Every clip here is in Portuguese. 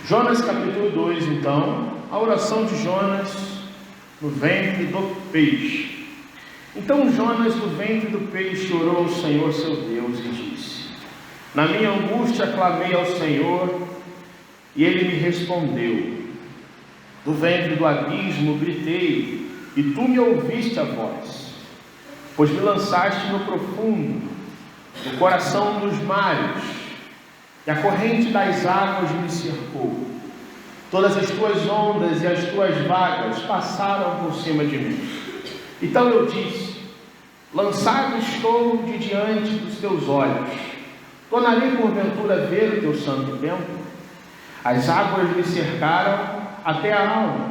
Jonas capítulo 2, então, a oração de Jonas no ventre do peixe. Então Jonas do ventre do peixe orou ao Senhor seu Deus e disse: na minha angústia clamei ao Senhor, e Ele me respondeu. Do ventre do abismo gritei, e Tu me ouviste a voz. Pois me lançaste no profundo, no coração dos mares, e a corrente das águas me cercou. Todas as Tuas ondas e as Tuas vagas passaram por cima de mim. Então eu disse: lançado estou de diante dos Teus olhos. Tornarei porventura ver o Teu santo templo? As águas me cercaram até a alma.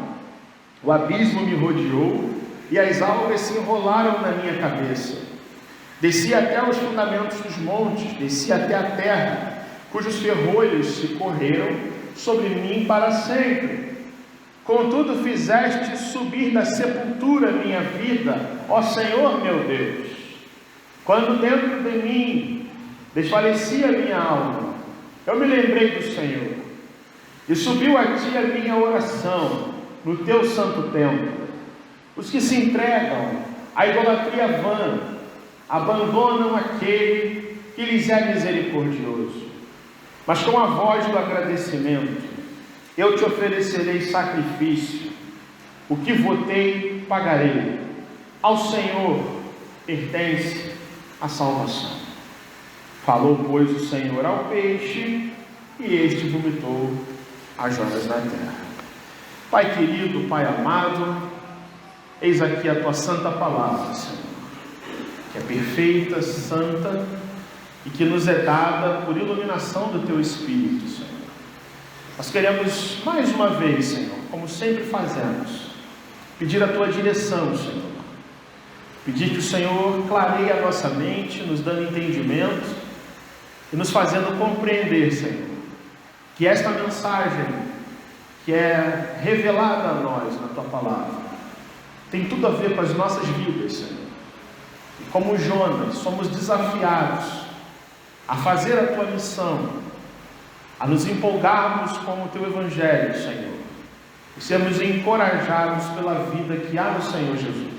O abismo me rodeou, e as algas se enrolaram na minha cabeça. Desci até os fundamentos dos montes, desci até a terra, cujos ferrolhos se correram sobre mim para sempre. Contudo fizeste subir da sepultura minha vida, ó Senhor meu Deus. Quando dentro de mim desfalecia a minha alma, eu me lembrei do Senhor, e subiu a Ti a minha oração no Teu santo templo. Os que se entregam à idolatria vã abandonam aquele que lhes é misericordioso. Mas com a voz do agradecimento eu Te oferecerei sacrifício. O que votei pagarei. Ao Senhor pertence a salvação. Falou, pois, o Senhor ao peixe, e este vomitou a Jonas na terra. Pai querido, Pai amado, eis aqui a Tua santa palavra, Senhor, que é perfeita, santa, e que nos é dada por iluminação do Teu Espírito, Senhor. Nós queremos mais uma vez, Senhor, como sempre fazemos, pedir a Tua direção, Senhor. Pedir que o Senhor clareie a nossa mente, nos dando entendimento e nos fazendo compreender, Senhor, que esta mensagem que é revelada a nós na Tua palavra tem tudo a ver com as nossas vidas, Senhor. E como Jonas, somos desafiados a fazer a Tua missão, a nos empolgarmos com o Teu Evangelho, Senhor, e sermos encorajados pela vida que há no Senhor Jesus.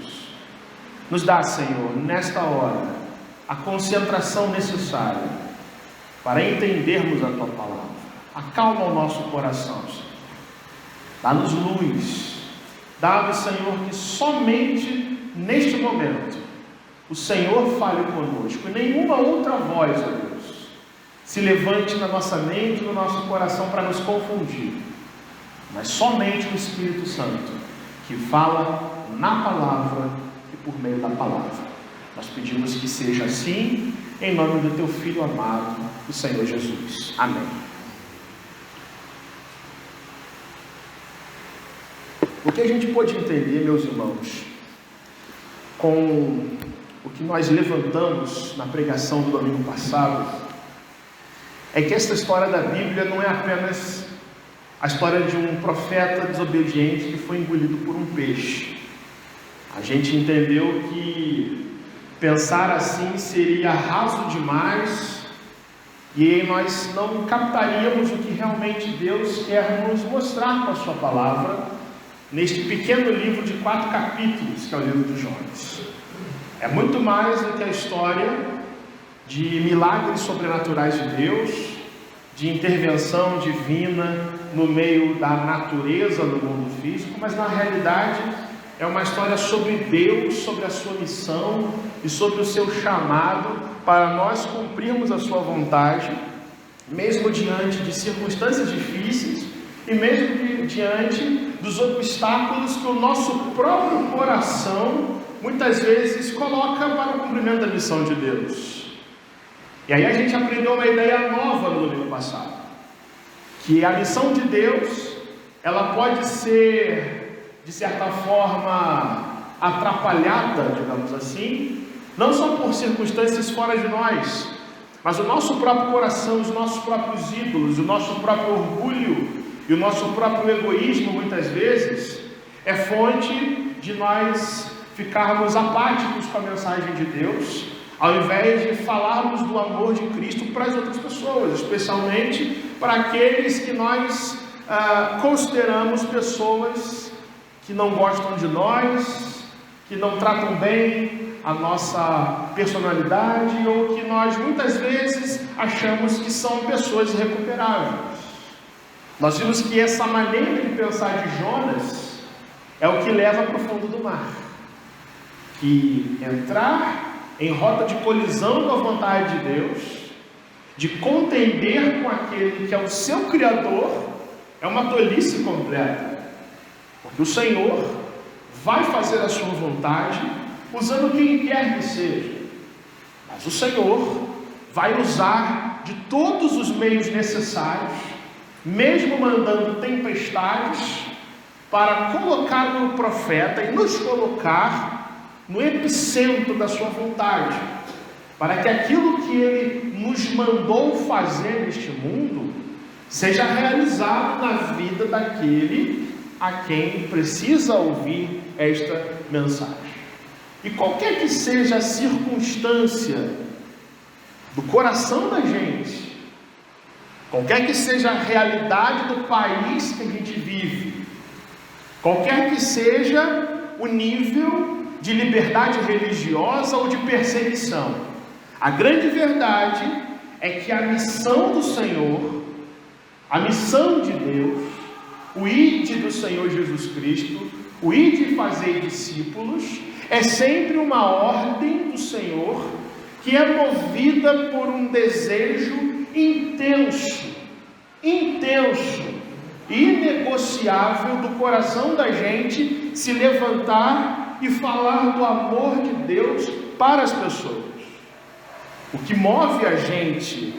Nos dá, Senhor, nesta hora, a concentração necessária para entendermos a Tua palavra. Acalma o nosso coração, Senhor. Dá-nos luz. Dá-nos, Senhor, que somente neste momento o Senhor fale conosco, e nenhuma outra voz, ó Deus, se levante na nossa mente e no nosso coração para nos confundir, mas somente o Espírito Santo, que fala na palavra e por meio da palavra. Nós pedimos que seja assim, em nome do Teu Filho amado, o Senhor Jesus. Amém. O que a gente pode entender, meus irmãos, com o que nós levantamos na pregação do domingo passado, é que esta história da Bíblia não é apenas a história de um profeta desobediente que foi engolido por um peixe. A gente entendeu que pensar assim seria raso demais, e nós não captaríamos o que realmente Deus quer nos mostrar com a Sua palavra, neste pequeno livro de 4 capítulos, que é o livro de Jonas. É muito mais do que a história de milagres sobrenaturais de Deus, de intervenção divina no meio da natureza, no mundo físico, mas na realidade é uma história sobre Deus, sobre a Sua missão e sobre o Seu chamado para nós cumprirmos a Sua vontade, mesmo diante de circunstâncias difíceis e mesmo diante dos obstáculos que o nosso próprio coração muitas vezes coloca para o cumprimento da missão de Deus. E aí a gente aprendeu uma ideia nova no domingo passado, que a missão de Deus, ela pode ser, de certa forma, atrapalhada, digamos assim, não só por circunstâncias fora de nós, mas o nosso próprio coração, os nossos próprios ídolos, o nosso próprio orgulho e o nosso próprio egoísmo, muitas vezes, é fonte de nós ficarmos apáticos com a mensagem de Deus, ao invés de falarmos do amor de Cristo para as outras pessoas, especialmente para aqueles que nós consideramos pessoas que não gostam de nós, que não tratam bem a nossa personalidade, ou que nós muitas vezes achamos que são pessoas irrecuperáveis. Nós vimos que essa maneira de pensar de Jonas é o que leva para o fundo do mar, que entrar em rota de colisão com a vontade de Deus, de contender com aquele que é o seu Criador, é uma tolice completa, porque o Senhor vai fazer a sua vontade usando quem quer que seja, mas o Senhor vai usar de todos os meios necessários, mesmo mandando tempestades, para colocar no profeta e nos colocar no epicentro da sua vontade, para que aquilo que Ele nos mandou fazer neste mundo seja realizado na vida daquele a quem precisa ouvir esta mensagem. E qualquer que seja a circunstância do coração da gente, qualquer que seja a realidade do país que a gente vive, qualquer que seja o nível de liberdade religiosa ou de perseguição, a grande verdade é que a missão do Senhor, a missão de Deus, o ide do Senhor Jesus Cristo, o ide fazer discípulos, é sempre uma ordem do Senhor que é movida por um desejo intenso, inegociável do coração da gente se levantar e falar do amor de Deus para as pessoas. O que move a gente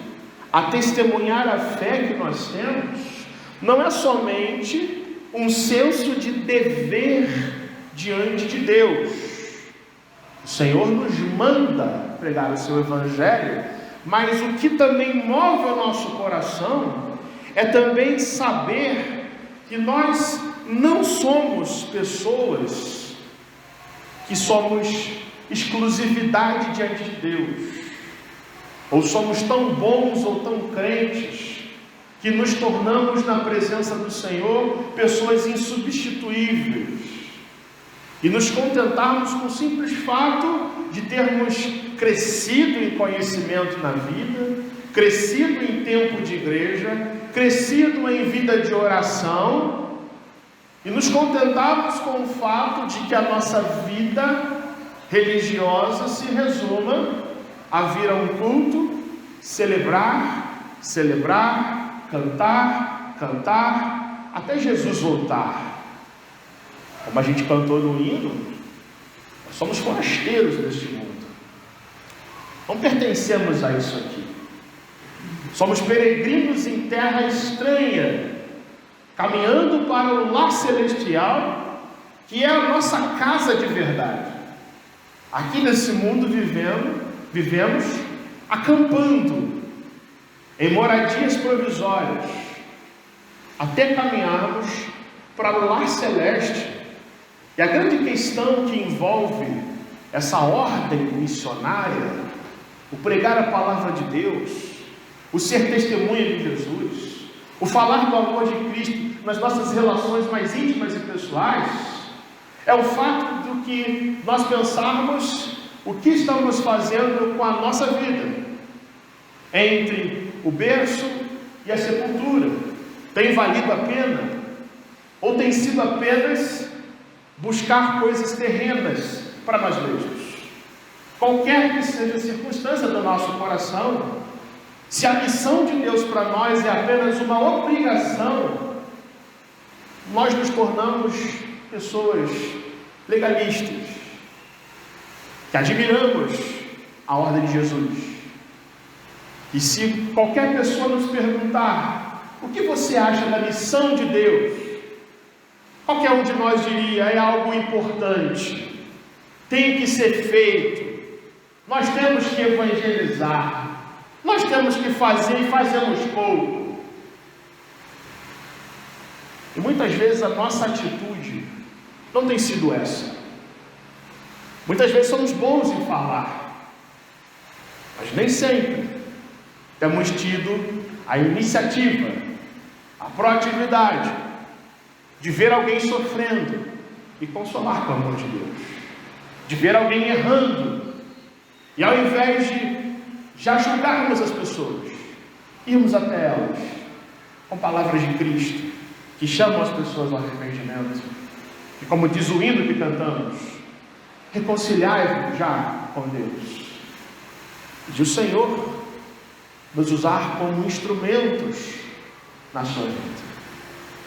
a testemunhar a fé que nós temos não é somente um senso de dever diante de Deus. O Senhor nos manda pregar o seu Evangelho, mas o que também move o nosso coração é também saber que nós não somos pessoas que somos exclusividade diante de Deus, ou somos tão bons ou tão crentes que nos tornamos na presença do Senhor pessoas insubstituíveis e nos contentarmos com o simples fato de termos crescido em conhecimento na vida, crescido em tempo de igreja, crescido em vida de oração, e nos contentarmos com o fato de que a nossa vida religiosa se resuma a vir a um culto, celebrar, cantar, até Jesus voltar. Como a gente cantou no hino, nós somos forasteiros deste mundo, não pertencemos a isso aqui, somos peregrinos em terra estranha, caminhando para o lar celestial, que é a nossa casa de verdade. Aqui nesse mundo vivemos acampando em moradias provisórias, até caminharmos para o lar celeste. E a grande questão que envolve essa ordem missionária, o pregar a palavra de Deus, o ser testemunha de Jesus, o falar do amor de Cristo nas nossas relações mais íntimas e pessoais, é o fato de que nós pensarmos o que estamos fazendo com a nossa vida, entre o berço e a sepultura. Tem valido a pena? Ou tem sido apenas buscar coisas terrenas para nós mesmos? Qualquer que seja a circunstância do nosso coração, se a missão de Deus para nós é apenas uma obrigação, nós nos tornamos pessoas legalistas, que admiramos a ordem de Jesus. E se qualquer pessoa nos perguntar: o que você acha da missão de Deus? Qualquer um de nós diria: é algo importante, tem que ser feito, nós temos que evangelizar, nós temos que fazer e fazemos pouco. E muitas vezes a nossa atitude não tem sido essa. Muitas vezes somos bons em falar, mas nem sempre temos tido a iniciativa, a proatividade de ver alguém sofrendo e consolar com o amor de Deus, de ver alguém errando e ao invés de já julgarmos as pessoas, irmos até elas com palavras de Cristo que chamam as pessoas ao arrependimento, e como diz o hino que cantamos, reconciliai-vos já com Deus, de o Senhor nos usar como instrumentos na sua vida.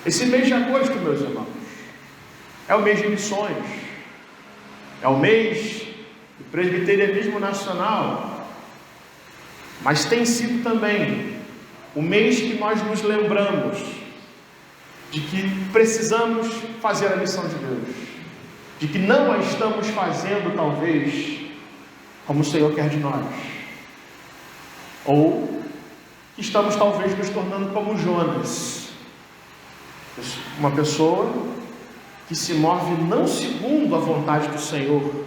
Esse mês de agosto, meus irmãos, é o mês de missões, é o mês do presbiterianismo nacional, mas tem sido também o mês que nós nos lembramos de que precisamos fazer a missão de Deus, de que não a estamos fazendo talvez como o Senhor quer de nós, ou que estamos talvez nos tornando como Jonas, uma pessoa que se move não segundo a vontade do Senhor,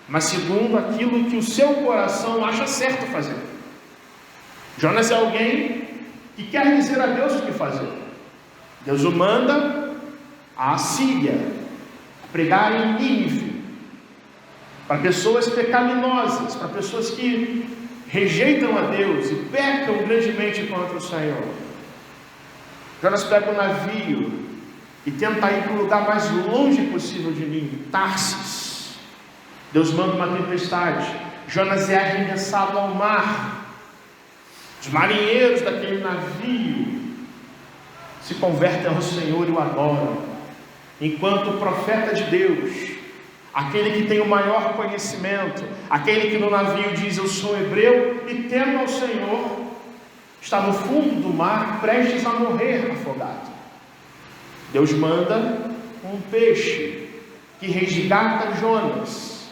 mas segundo aquilo que o seu coração acha certo fazer. Jonas é alguém que quer dizer a Deus o que fazer. Deus o manda à Síria, pregar em Nínive, para pessoas pecaminosas, para pessoas que rejeitam a Deus e pecam grandemente contra o Senhor. Jonas pega um navio e tenta ir para o lugar mais longe possível de Nínive, Tarsis. Deus manda uma tempestade, Jonas é arremessado ao mar. Os marinheiros daquele navio se convertem ao Senhor e o adoram, enquanto o profeta de Deus, aquele que tem o maior conhecimento, aquele que no navio diz: eu sou hebreu e temo ao Senhor, está no fundo do mar, prestes a morrer afogado. Deus manda um peixe que resgata Jonas,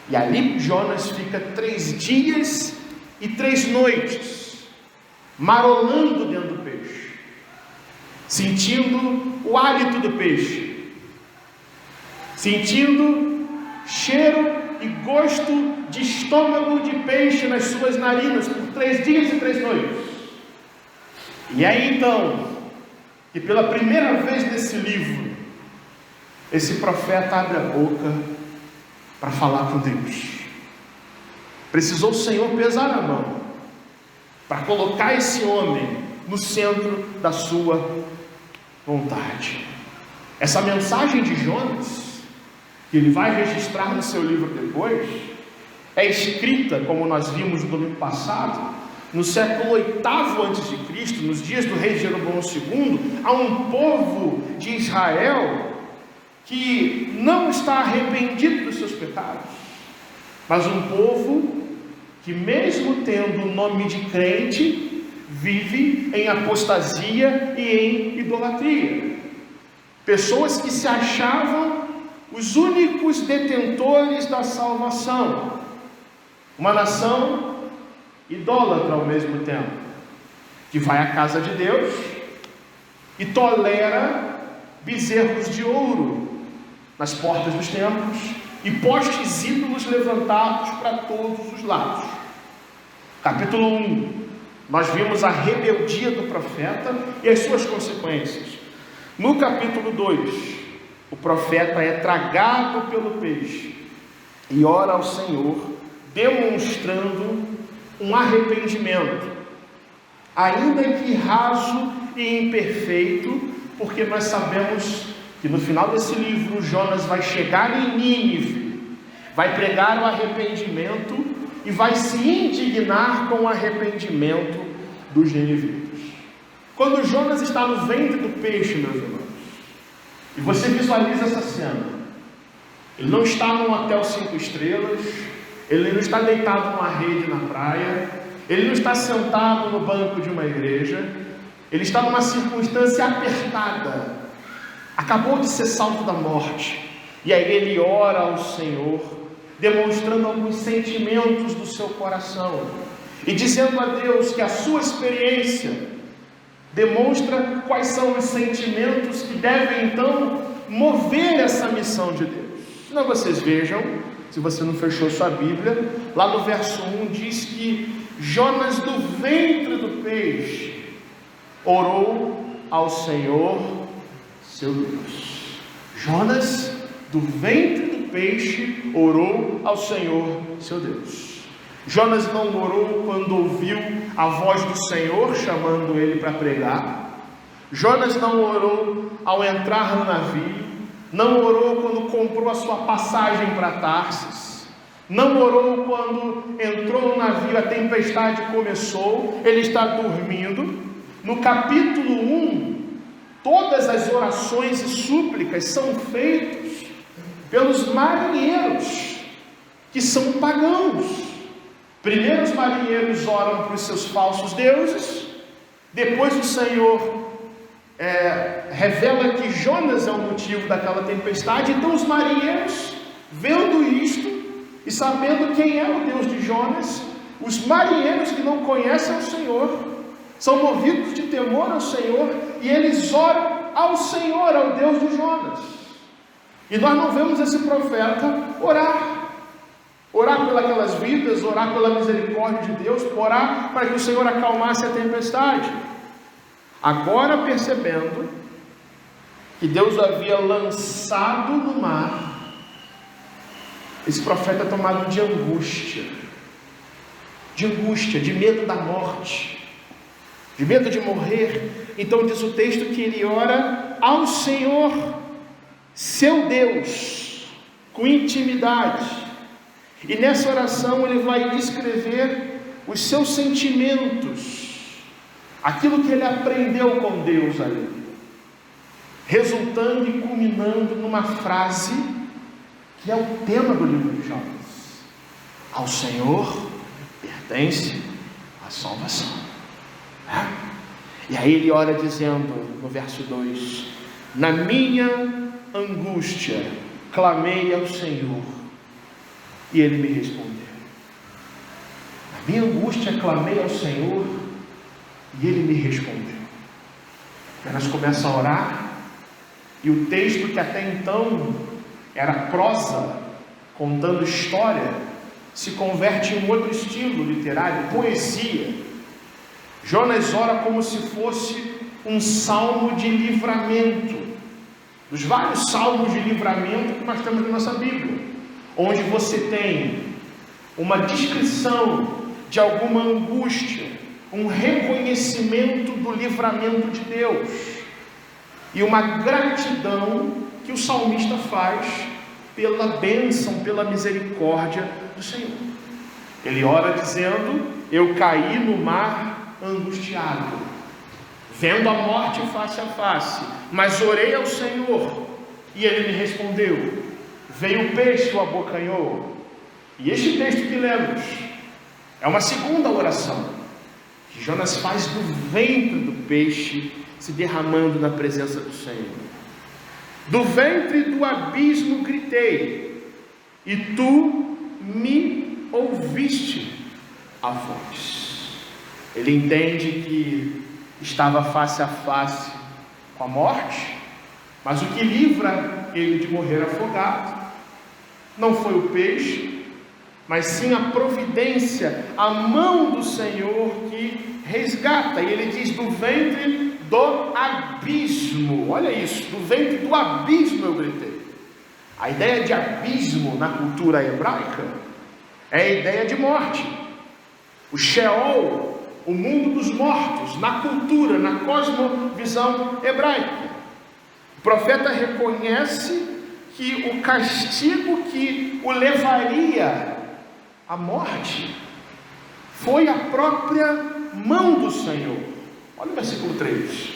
e ali Jonas fica 3 dias e 3 noites marolando dentro do peixe, sentindo o hálito do peixe, sentindo cheiro e gosto de estômago de peixe nas suas narinas por 3 dias e 3 noites. E aí então, que pela primeira vez nesse livro, esse profeta abre a boca para falar com Deus. Precisou o Senhor pesar a mão para colocar esse homem no centro da sua vontade. Essa mensagem de Jonas, que ele vai registrar no seu livro depois, é escrita, como nós vimos no domingo passado, no século 8º a.C., nos dias do rei Jeroboão II, a um povo de Israel que não está arrependido dos seus pecados, mas um povo que, mesmo tendo o nome de crente, vive em apostasia e em idolatria. Pessoas que se achavam os únicos detentores da salvação. Uma nação idólatra ao mesmo tempo, que vai à casa de Deus e tolera bezerros de ouro nas portas dos templos e postes ídolos levantados para todos os lados. Capítulo 1, nós vimos a rebeldia do profeta e as suas consequências. No capítulo 2, o profeta é tragado pelo peixe e ora ao Senhor, demonstrando um arrependimento, ainda que raso e imperfeito, porque nós sabemos que no final desse livro Jonas vai chegar em Nínive, vai pregar o arrependimento e vai se indignar com o arrependimento dos ninivitas. Quando Jonas está no ventre do peixe, meus irmãos, e você visualiza essa cena, ele não está num hotel 5 estrelas, ele não está deitado numa rede na praia, ele não está sentado no banco de uma igreja, ele está numa circunstância apertada, acabou de ser salvo da morte, e aí ele ora ao Senhor, demonstrando alguns sentimentos do seu coração, e dizendo a Deus que a sua experiência demonstra quais são os sentimentos que devem então mover essa missão de Deus. Então vocês vejam, se você não fechou sua Bíblia, lá no verso 1 diz que Jonas do ventre do peixe orou ao Senhor seu Deus. Jonas, do ventre do peixe, orou ao Senhor seu Deus. Jonas não orou quando ouviu a voz do Senhor chamando ele para pregar. Jonas não orou ao entrar no navio. Não orou quando comprou a sua passagem para Tarsis. Não orou quando entrou no navio, a tempestade começou. Ele está dormindo. No capítulo 1, todas as orações e súplicas são feitas pelos marinheiros, que são pagãos. Primeiro os marinheiros oram para os seus falsos deuses, depois o Senhor revela que Jonas é o motivo daquela tempestade. Então os marinheiros, vendo isto e sabendo quem é o Deus de Jonas, os marinheiros que não conhecem o Senhor, são movidos de temor ao Senhor, e eles oram ao Senhor, ao Deus de Jonas. E nós não vemos esse profeta orar pelas vidas, orar pela misericórdia de Deus, orar para que o Senhor acalmasse a tempestade. Agora, percebendo que Deus o havia lançado no mar, esse profeta é tomado de angústia, de medo da morte, de medo de morrer. Então diz o texto que ele ora ao Senhor, seu Deus, com intimidade. E nessa oração ele vai descrever os seus sentimentos, aquilo que ele aprendeu com Deus ali, resultando e culminando numa frase que é o tema do livro de Jonas: ao Senhor pertence a salvação. E aí ele ora dizendo no verso 2: na minha angústia clamei ao Senhor e Ele me respondeu. Na minha angústia clamei ao Senhor e Ele me respondeu. Jonas começa a orar, e o texto que até então era prosa, contando história, se converte em um outro estilo literário, poesia. Jonas ora como se fosse um salmo de livramento, dos vários salmos de livramento que nós temos na nossa Bíblia, onde você tem uma descrição de alguma angústia, um reconhecimento do livramento de Deus e uma gratidão que o salmista faz pela bênção, pela misericórdia do Senhor. Ele ora dizendo: eu caí no mar angustiado, vendo a morte face a face, mas orei ao Senhor e Ele me respondeu. Veio o peixe, o abocanhou. E este texto que lemos é uma segunda oração que Jonas faz do ventre do peixe, se derramando na presença do Senhor. Do ventre do abismo gritei, e tu me ouviste a voz. Ele entende que estava face a face com a morte, mas o que livra ele de morrer afogado não foi o peixe, mas sim a providência, a mão do Senhor que resgata. E ele diz: do ventre do abismo. Olha isso, do ventre do abismo eu gritei. A ideia de abismo na cultura hebraica é a ideia de morte. O Sheol, o mundo dos mortos, na cultura, na cosmovisão hebraica. O profeta reconhece que o castigo que o levaria à morte foi a própria mão do Senhor. Olha o versículo 3: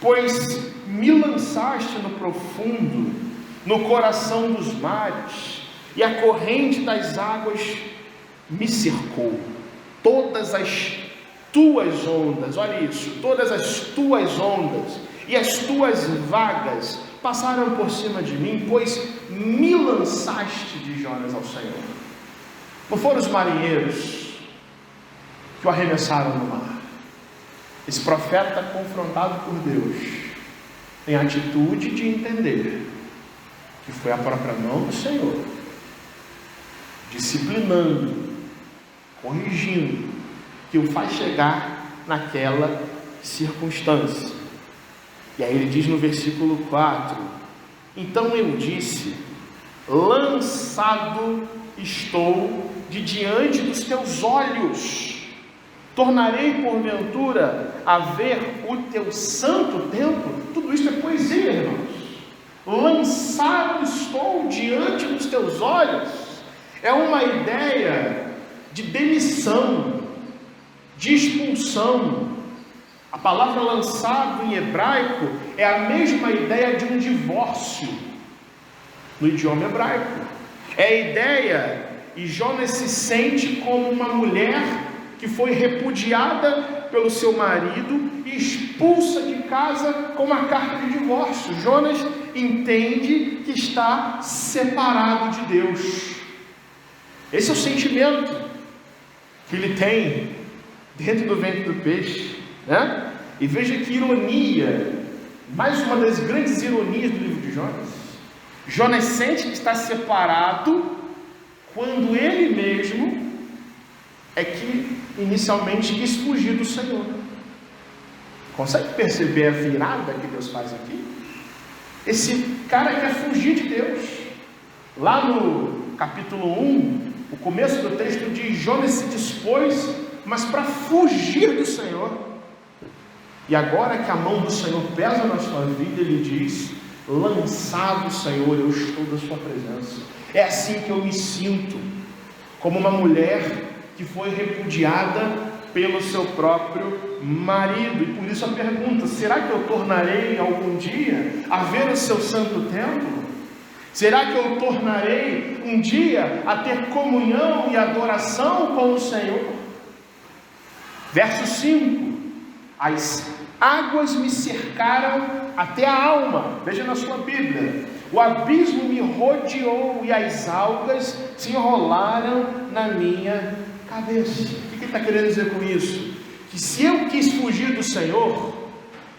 pois me lançaste no profundo, no coração dos mares, e a corrente das águas me cercou. Todas as tuas ondas, olha isso, todas as tuas ondas e as tuas vagas passaram por cima de mim, pois me lançaste, de Jonas ao Senhor. Não foram os marinheiros que o arremessaram no mar. Esse profeta, confrontado por Deus, tem a atitude de entender que foi a própria mão do Senhor, disciplinando, corrigindo, que o faz chegar naquela circunstância. E aí ele diz no versículo 4: então eu disse, lançado estou de diante dos teus olhos, tornarei porventura a ver o teu santo templo. Tudo isso é poesia, irmãos. Lançado estou diante dos teus olhos é uma ideia de demissão, de expulsão. A palavra lançado em hebraico é a mesma ideia de um divórcio no idioma hebraico. É a ideia, e Jonas se sente como uma mulher que foi repudiada pelo seu marido e expulsa de casa com uma carta de divórcio. Jonas entende que está separado de Deus. Esse é o sentimento que ele tem dentro do ventre do peixe, né? E veja que ironia, mais uma das grandes ironias do livro de Jonas. Jonas sente que está separado quando ele mesmo é que inicialmente quis fugir do Senhor. Consegue perceber a virada que Deus faz aqui? Esse cara quer fugir de Deus. Lá no capítulo 1, o começo do texto diz: Jonas se dispôs, mas para fugir do Senhor. E agora que a mão do Senhor pesa na sua vida, ele diz: lançado, Senhor, eu estou da sua presença. É assim que eu me sinto, como uma mulher que foi repudiada pelo seu próprio marido. E por isso a pergunta: será que eu tornarei algum dia a ver o seu santo templo? Será que eu tornarei um dia a ter comunhão e adoração com o Senhor? Verso 5: as águas me cercaram até a alma. Veja na sua Bíblia: o abismo me rodeou e as algas se enrolaram na minha cabeça. O que ele está querendo dizer com isso? Que se eu quis fugir do Senhor,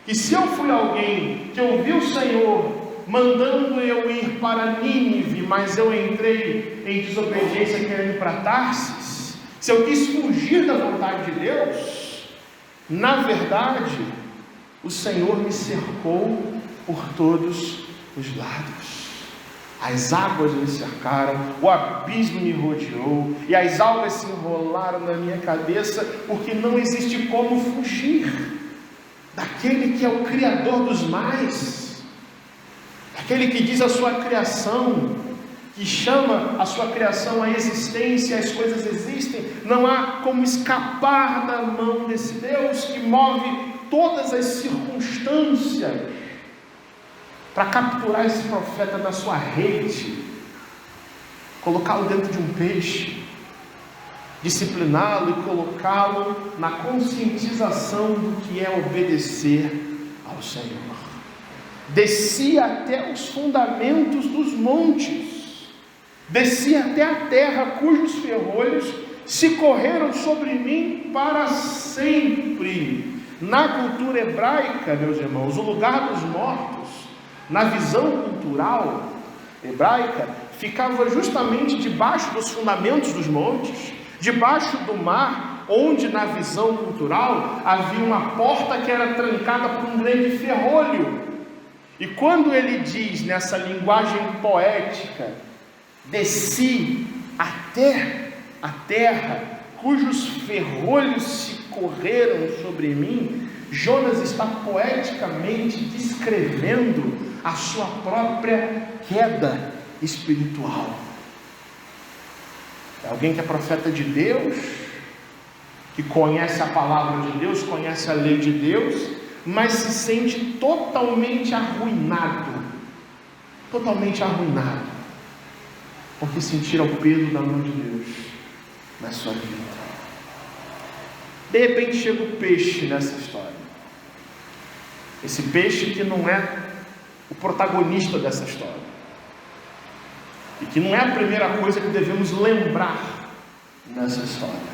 que se eu fui alguém que ouviu o Senhor mandando eu ir para Nínive, mas eu entrei em desobediência querendo ir para Tarsis, se eu quis fugir da vontade de Deus, na verdade o Senhor me cercou por todos os lados. As águas me cercaram, o abismo me rodeou e as algas se enrolaram na minha cabeça, porque não existe como fugir daquele que é o Criador dos mares, aquele que diz a sua criação, que chama a sua criação à existência, as coisas existem. Não há como escapar da mão desse Deus que move todas as circunstâncias para capturar esse profeta na sua rede, colocá-lo dentro de um peixe, discipliná-lo e colocá-lo na conscientização do que é obedecer ao Senhor. Desci até os fundamentos dos montes, desci até a terra cujos ferrolhos se correram sobre mim para sempre. Na cultura hebraica, meus irmãos, o lugar dos mortos, na visão cultural hebraica, ficava justamente debaixo dos fundamentos dos montes, debaixo do mar, onde na visão cultural havia uma porta que era trancada por um grande ferrolho. E quando ele diz nessa linguagem poética: desci até a terra cujos ferrolhos se correram sobre mim, Jonas está poeticamente descrevendo a sua própria queda espiritual. É alguém que é profeta de Deus, que conhece a palavra de Deus, conhece a lei de Deus, mas se sente totalmente arruinado, porque sentiram o peso da mão de Deus na sua vida. De repente chega o peixe nessa história, esse peixe que não é o protagonista dessa história, e que não é a primeira coisa que devemos lembrar nessa história.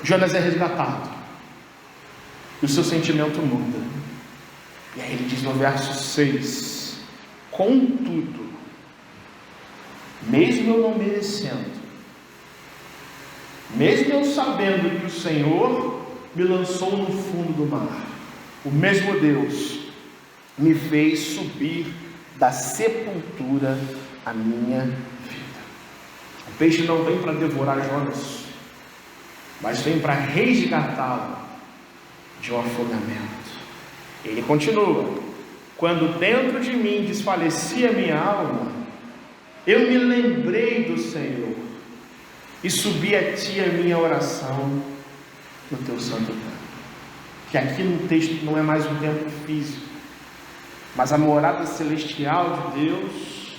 Jonas é resgatado, e o seu sentimento muda. E aí ele diz no verso 6: contudo, mesmo eu não merecendo, mesmo eu sabendo que o Senhor me lançou no fundo do mar. O mesmo Deus me fez subir da sepultura a minha vida. O peixe não vem para devorar Jonas, mas vem para resgatá-lo de um afogamento. Ele continua: quando dentro de mim desfalecia minha alma, eu me lembrei do Senhor e subi a ti a minha oração no teu santo templo. Que aqui no texto não é mais um templo físico, mas a morada celestial de Deus,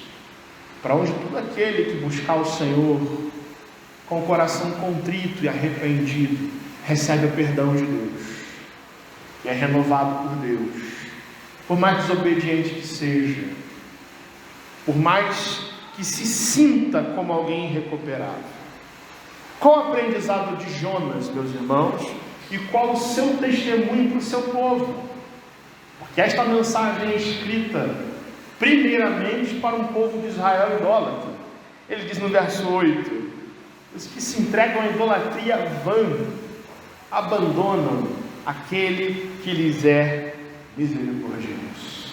para onde todo aquele que buscar o Senhor com o coração contrito e arrependido recebe o perdão de Deus e é renovado por Deus, por mais desobediente que seja, por mais que se sinta como alguém irrecuperável. Qual o aprendizado de Jonas, meus irmãos, e qual o seu testemunho para o seu povo? Porque esta mensagem é escrita primeiramente para um povo de Israel idólatra. Ele diz no verso 8: os que se entregam à idolatria vã abandonam aquele que lhes é misericordioso.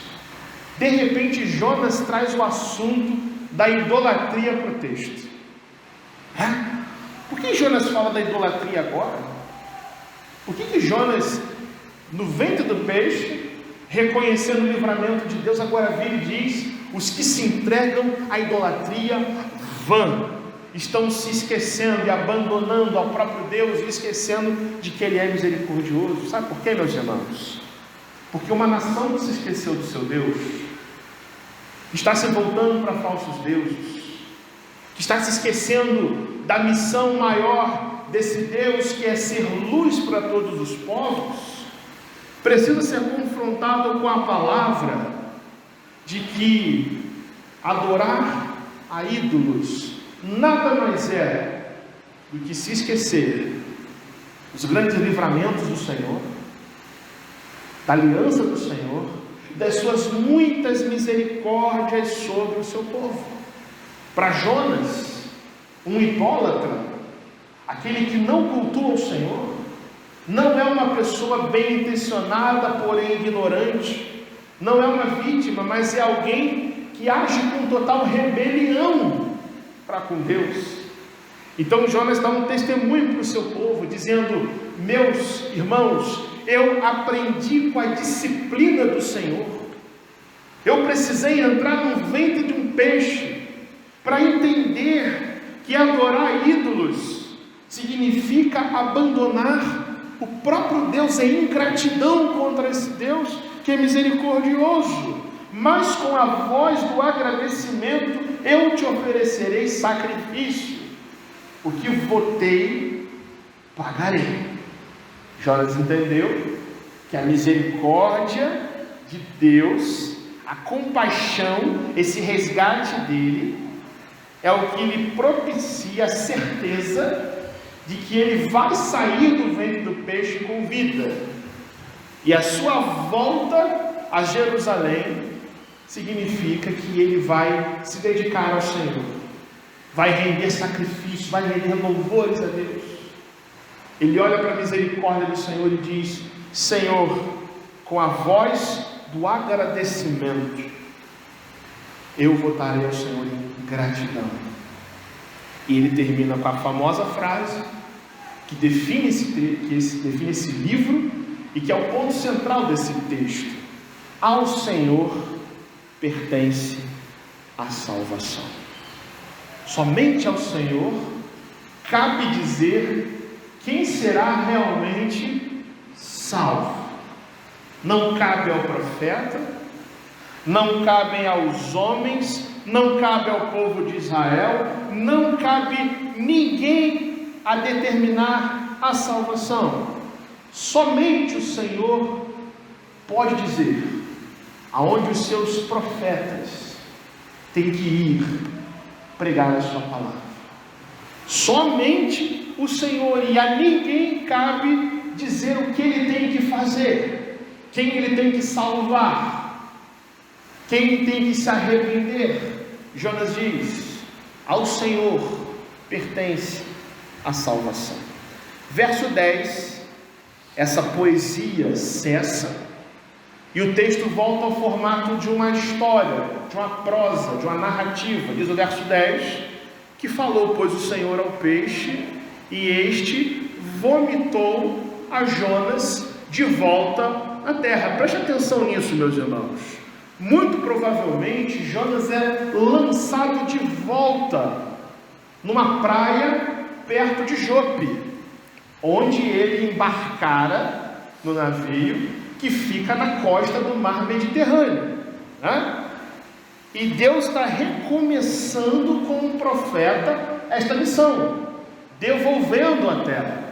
De repente Jonas traz o assunto da idolatria para o texto. Por que Jonas fala da idolatria agora? Por que Jonas, no ventre do peixe, reconhecendo o livramento de Deus, agora vira e diz: os que se entregam à idolatria vã, estão se esquecendo e abandonando ao próprio Deus e esquecendo de que Ele é misericordioso? Sabe por quê, meus irmãos? Porque uma nação que se esqueceu do seu Deus está se voltando para falsos deuses, que está se esquecendo da missão maior desse Deus, que é ser luz para todos os povos, precisa ser confrontado com a palavra de que adorar a ídolos nada mais é do que se esquecer dos grandes livramentos do Senhor, da aliança do Senhor, das suas muitas misericórdias sobre o seu povo. Para Jonas, um idólatra, aquele que não cultua o Senhor, não é uma pessoa bem intencionada, porém ignorante, não é uma vítima, mas é alguém que age com total rebelião para com Deus. Então Jonas dá um testemunho para o seu povo, dizendo: meus irmãos, eu aprendi com a disciplina do Senhor, eu precisei entrar no ventre de um peixe para entender que adorar ídolos significa abandonar o próprio Deus, é ingratidão contra esse Deus que é misericordioso. Mas com a voz do agradecimento eu te oferecerei sacrifício, o que votei, pagarei. Jonas entendeu que a misericórdia de Deus, a compaixão, esse resgate dele, é o que lhe propicia a certeza de que ele vai sair do ventre do peixe com vida, e a sua volta a Jerusalém significa que ele vai se dedicar ao Senhor, vai render sacrifício, vai render louvores a Deus. Ele olha para a misericórdia do Senhor e diz: Senhor, com a voz do agradecimento, eu votarei ao Senhor em gratidão. E ele termina com a famosa frase que define esse livro e que é o ponto central desse texto: ao Senhor pertence a salvação. Somente ao Senhor cabe dizer quem será realmente salvo. Não cabe ao profeta, não cabe aos homens, não cabe ao povo de Israel, não cabe ninguém a determinar a salvação. Somente o Senhor pode dizer aonde os seus profetas têm que ir pregar a sua palavra. Somente o Senhor, e a ninguém cabe dizer o que ele tem que fazer, quem ele tem que salvar, quem tem que se arrepender. Jonas diz: ao Senhor pertence a salvação. Verso 10 essa poesia cessa e o texto volta ao formato de uma história, de uma prosa, de uma narrativa. Diz o verso 10, que falou, pois, o Senhor ao peixe, e este vomitou a Jonas de volta à terra. Preste atenção nisso, meus irmãos. Muito provavelmente, Jonas é lançado de volta numa praia perto de Jope, onde ele embarcara no navio que fica na costa do mar Mediterrâneo, né? E Deus está recomeçando com o profeta esta missão, devolvendo a terra.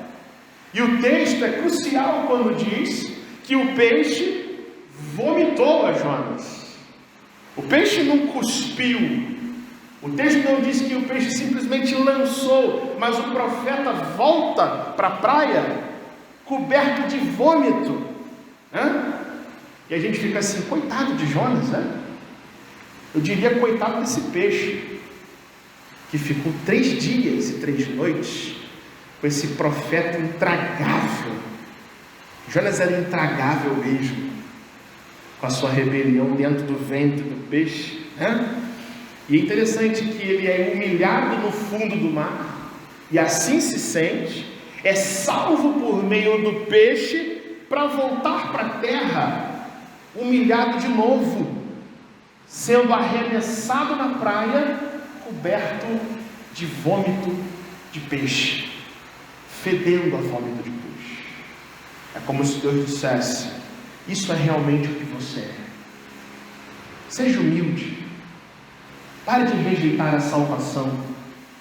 E o texto é crucial quando diz que o peixe vomitou a Jonas. O peixe não cuspiu. O texto não diz que o peixe simplesmente lançou, mas o profeta volta para a praia coberto de vômito, né? E a gente fica assim, coitado de Jonas, né? Eu diria coitado desse peixe, que ficou 3 dias e 3 noites com esse profeta intragável. Jonas era intragável mesmo, com a sua rebelião dentro do ventre do peixe, né? E é interessante que ele é humilhado no fundo do mar, e assim se sente, é salvo por meio do peixe, para voltar para a terra, humilhado de novo, sendo arremessado na praia, coberto de vômito de peixe, fedendo a vômito de peixe. É como se Deus dissesse, isso é realmente o que você é. Seja humilde. Pare de rejeitar a salvação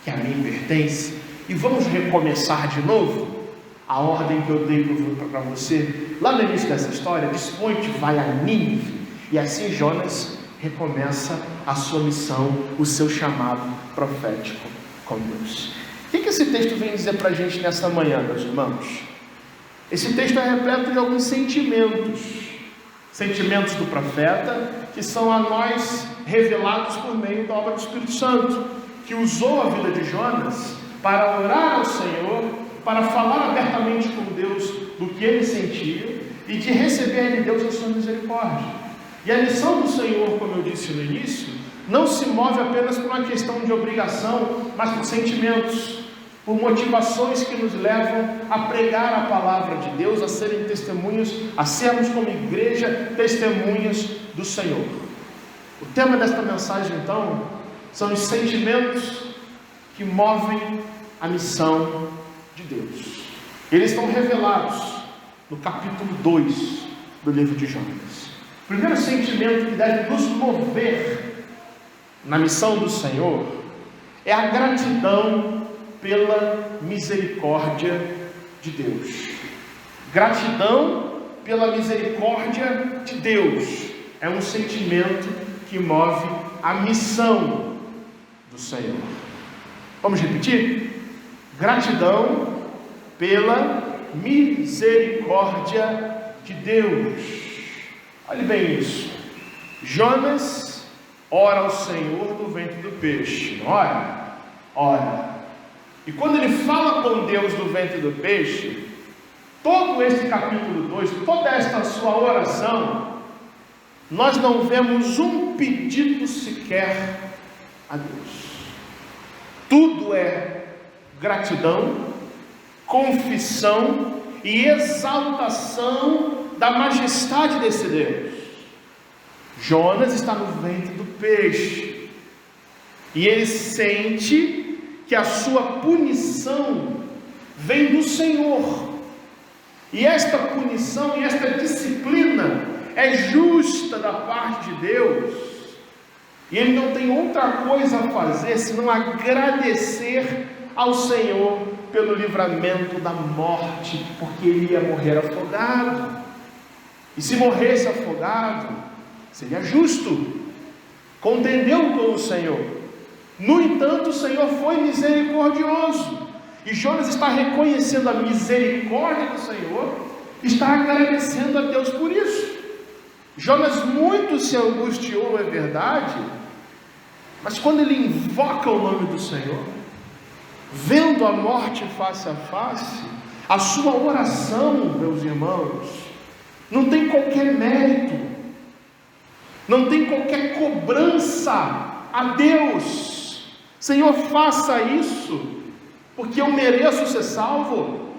que a mim pertence e vamos recomeçar de novo. A ordem que eu dei para você lá no início dessa história: dispõe-te, vai a Nínive. E assim Jonas recomeça a sua missão, o seu chamado profético com Deus. O que esse texto vem dizer para a gente nessa manhã, meus irmãos? Esse texto é repleto de alguns sentimentos do profeta, que são a nós revelados por meio da obra do Espírito Santo, que usou a vida de Jonas para orar ao Senhor, para falar abertamente com Deus do que ele sentia e de receber de Deus a sua misericórdia. E a lição do Senhor, como eu disse no início, não se move apenas por uma questão de obrigação, mas por sentimentos, por motivações que nos levam a pregar a palavra de Deus, a serem testemunhas, a sermos como igreja testemunhas do Senhor. O tema desta mensagem, então, são os sentimentos que movem a missão de Deus. Eles estão revelados no capítulo 2 do livro de Jonas. O primeiro sentimento que deve nos mover na missão do Senhor é a gratidão pela misericórdia de Deus. Gratidão pela misericórdia de Deus é um sentimento que move a missão do Senhor. Vamos repetir? Gratidão pela misericórdia de Deus. Olhe bem isso. Jonas ora ao Senhor do ventre do peixe, não ora? Ora. E quando ele fala com Deus do ventre do peixe, todo este capítulo 2, toda esta sua oração, nós não vemos um pedido sequer a Deus. Tudo é gratidão, confissão e exaltação da majestade desse Deus. Jonas está no ventre do peixe e ele sente que a sua punição vem do Senhor, e esta punição e esta disciplina é justa da parte de Deus, e ele não tem outra coisa a fazer senão agradecer ao Senhor pelo livramento da morte, porque ele ia morrer afogado, e se morresse afogado, seria justo, contendeu com o Senhor. No entanto, o Senhor foi misericordioso, e Jonas está reconhecendo a misericórdia do Senhor, está agradecendo a Deus por isso. Jonas muito se angustiou, é verdade, mas quando ele invoca o nome do Senhor, vendo a morte face a face, A sua oração, meus irmãos, não tem qualquer mérito, não tem qualquer cobrança a Deus. Senhor, faça isso, porque eu mereço ser salvo.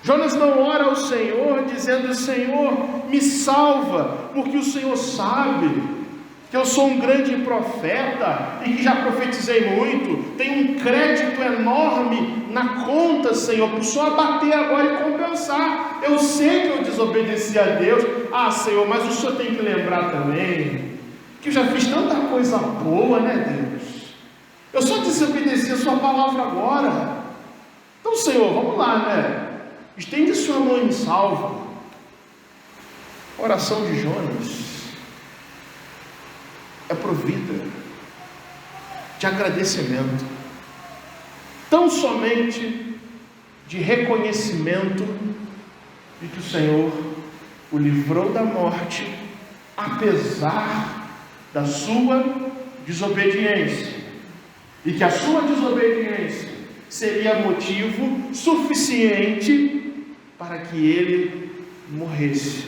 Jonas não ora ao Senhor dizendo: Senhor, me salva, porque o Senhor sabe que eu sou um grande profeta e que já profetizei muito, tenho um crédito enorme na conta, Senhor, para o Senhor abater agora e compensar. Eu sei que eu desobedeci a Deus. Senhor, mas o Senhor tem que lembrar também que eu já fiz tanta coisa boa, né, Deus? Eu só desobedeci a sua palavra agora. Então, Senhor, vamos lá, né? Estende sua mão e me salva. Oração de Jonas é provida de agradecimento, tão somente de reconhecimento de que o Senhor o livrou da morte, apesar da sua desobediência, e que a sua desobediência seria motivo suficiente para que ele morresse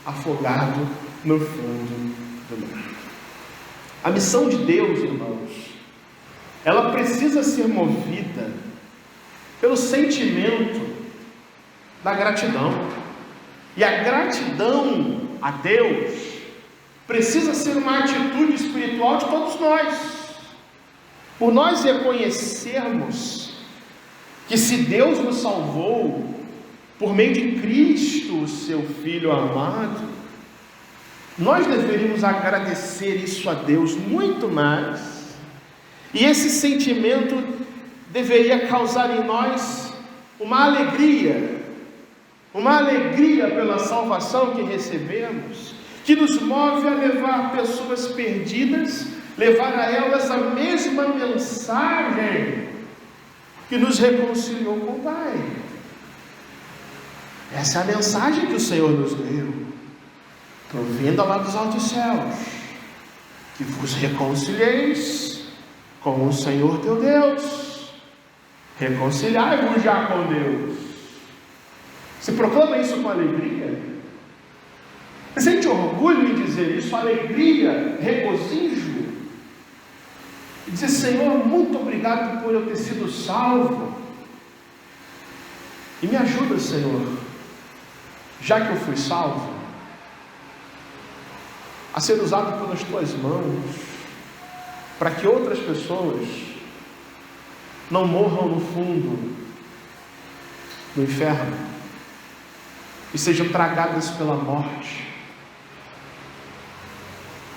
afogado no fundo do mar. A missão de Deus, irmãos, ela precisa ser movida pelo sentimento da gratidão. E a gratidão a Deus precisa ser uma atitude espiritual de todos nós. Por nós reconhecermos que se Deus nos salvou por meio de Cristo, seu Filho amado, nós deveríamos agradecer isso a Deus muito mais, e esse sentimento deveria causar em nós uma alegria pela salvação que recebemos, que nos move a levar pessoas perdidas, levar a elas a mesma mensagem que nos reconciliou com o Pai. Essa é a mensagem que o Senhor nos deu, provendo lá dos altos céus, que vos reconcilieis com o Senhor teu Deus. Reconciliai-vos já com Deus. Você proclama isso com alegria? Você sente orgulho em dizer isso? Alegria, regozijo? E dizer: Senhor, muito obrigado por eu ter sido salvo, e me ajuda, Senhor, já que eu fui salvo, a ser usado pelas tuas mãos, para que outras pessoas não morram no fundo do inferno e sejam tragadas pela morte.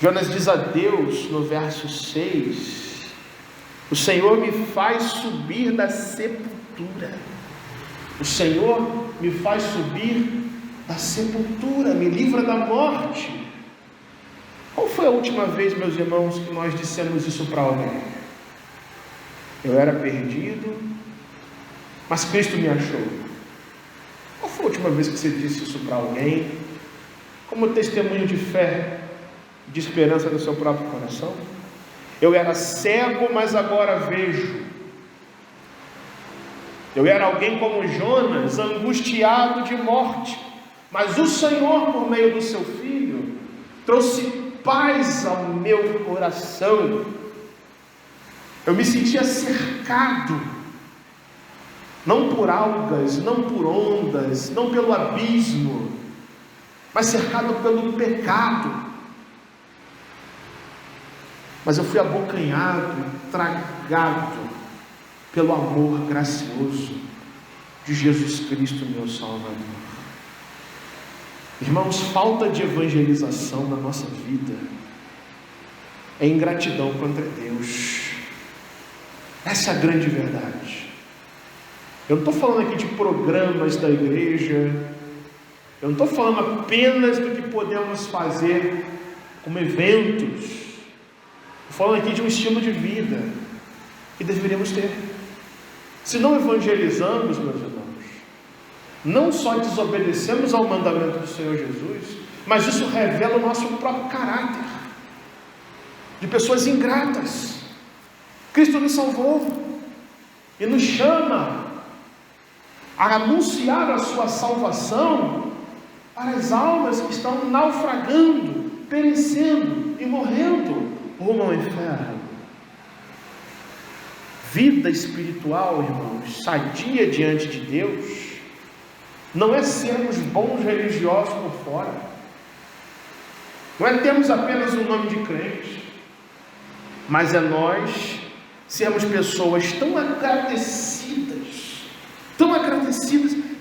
Jonas diz a Deus no verso 6: o Senhor me faz subir da sepultura. O Senhor me faz subir da sepultura, me livra da morte. Qual foi a última vez, meus irmãos, que nós dissemos isso para alguém? Eu era perdido, mas Cristo me achou. Qual foi a última vez que você disse isso para alguém, como testemunho de fé, de esperança no seu próprio coração? Eu era cego, mas agora vejo. Eu era alguém como Jonas, angustiado de morte, mas o Senhor, por meio do seu Filho, trouxe paz ao meu coração. Eu me sentia cercado, não por algas, não por ondas, não pelo abismo, mas cercado pelo pecado. Mas eu fui abocanhado, tragado pelo amor gracioso de Jesus Cristo, meu Salvador. Irmãos, falta de evangelização na nossa vida é ingratidão contra Deus. Essa é a grande verdade. Eu não estou falando aqui de programas da igreja, eu não estou falando apenas do que podemos fazer como eventos. Estou falando aqui de um estilo de vida que deveríamos ter. Se não evangelizamos, meus irmãos, não só desobedecemos ao mandamento do Senhor Jesus, mas isso revela o nosso próprio caráter, de pessoas ingratas. Cristo nos salvou e nos chama a anunciar a sua salvação para as almas que estão naufragando, perecendo e morrendo rumo ao inferno. Vida espiritual, irmãos, sadia diante de Deus, não é sermos bons religiosos por fora, não é termos apenas um nome de crente, mas é nós sermos pessoas tão agradecidas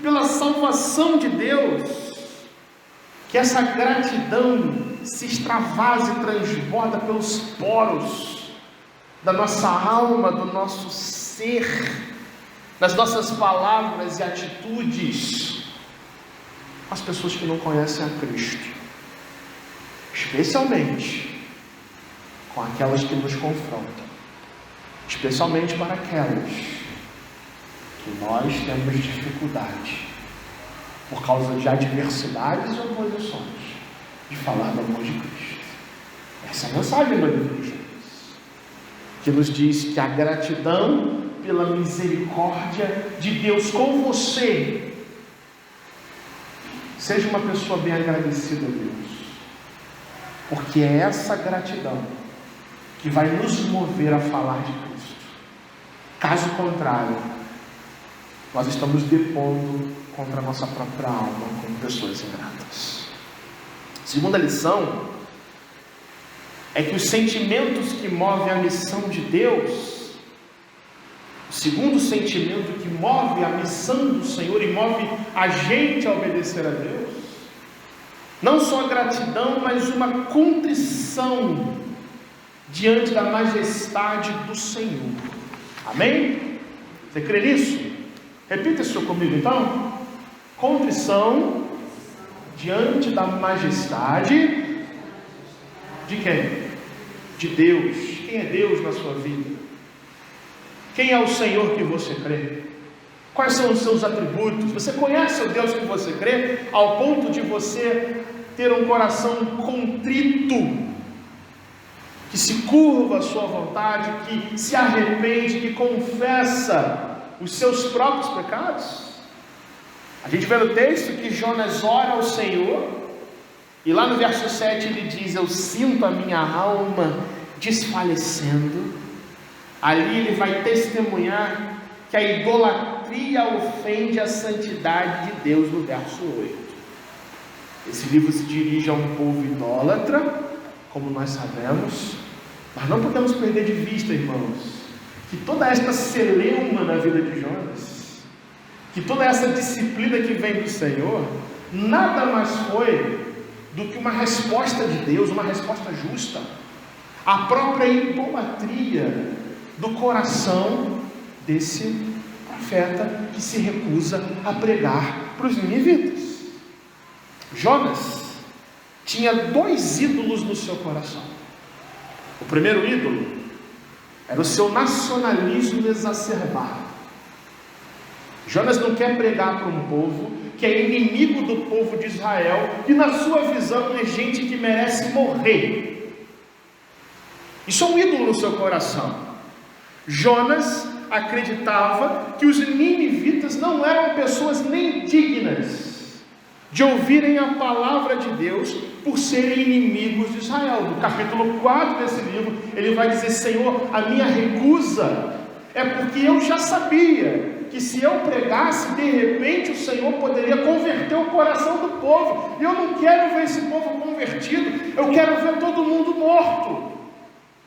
pela salvação de Deus, que essa gratidão se extravasa e transborda pelos poros da nossa alma, do nosso ser, das nossas palavras e atitudes, as pessoas que não conhecem a Cristo, especialmente com aquelas que nos confrontam, especialmente para aquelas que nós temos dificuldade, por causa de adversidades e oposições, de falar do amor de Cristo. Essa é a mensagem do livro de Jonas, que nos diz que a gratidão pela misericórdia de Deus com você, seja uma pessoa bem agradecida a Deus, porque é essa gratidão que vai nos mover a falar de Cristo. Caso contrário, nós estamos depondo contra a nossa própria alma como pessoas ingratas. Segunda lição é que os sentimentos que movem a missão de Deus, o segundo sentimento que move a missão do Senhor e move a gente a obedecer a Deus, não só a gratidão, mas uma contrição diante da majestade do Senhor. Amém? Você crê nisso? Repita isso comigo então. Contrição diante da majestade de quem? De Deus. Quem é Deus na sua vida? Quem é o Senhor que você crê? Quais são os seus atributos? Você conhece o Deus que você crê ao ponto de você ter um coração contrito, que se curva à sua vontade, que se arrepende, que confessa os seus próprios pecados? A gente vê no texto que Jonas ora ao Senhor, e lá no verso 7 ele diz: eu sinto a minha alma desfalecendo. Ali ele vai testemunhar que a idolatria ofende a santidade de Deus, no verso 8. Esse livro se dirige a um povo idólatra, como nós sabemos, mas não podemos perder de vista, irmãos, que toda esta celeuma na vida de Jonas, que toda essa disciplina que vem do Senhor, nada mais foi do que uma resposta de Deus, uma resposta justa, à própria idolatria do coração desse profeta que se recusa a pregar para os ninivitas. Jonas tinha 2 ídolos no seu coração. O primeiro ídolo era o seu nacionalismo exacerbado. Jonas não quer pregar para um povo que é inimigo do povo de Israel, que na sua visão é gente que merece morrer. Isso é um ídolo no seu coração. Jonas acreditava que os ninivitas não eram pessoas nem dignas de ouvirem a palavra de Deus por serem inimigos de Israel. No capítulo 4 desse livro, ele vai dizer: Senhor, a minha recusa é porque eu já sabia que se eu pregasse, de repente o Senhor poderia converter o coração do povo, e eu não quero ver esse povo convertido, eu quero ver todo mundo morto.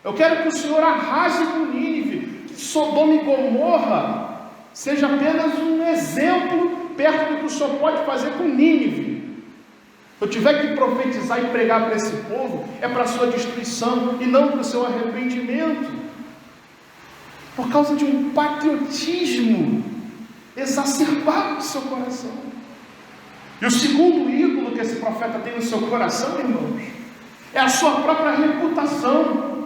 Eu quero que o Senhor arrase com Nínive, que Sodoma e Gomorra seja apenas um exemplo perto do que o Senhor pode fazer com Nínive. Se eu tiver que profetizar e pregar para esse povo, é para a sua destruição e não para o seu arrependimento, por causa de um patriotismo exacerbado no seu coração. E o segundo ídolo que esse profeta tem no seu coração, irmãos, é a sua própria reputação.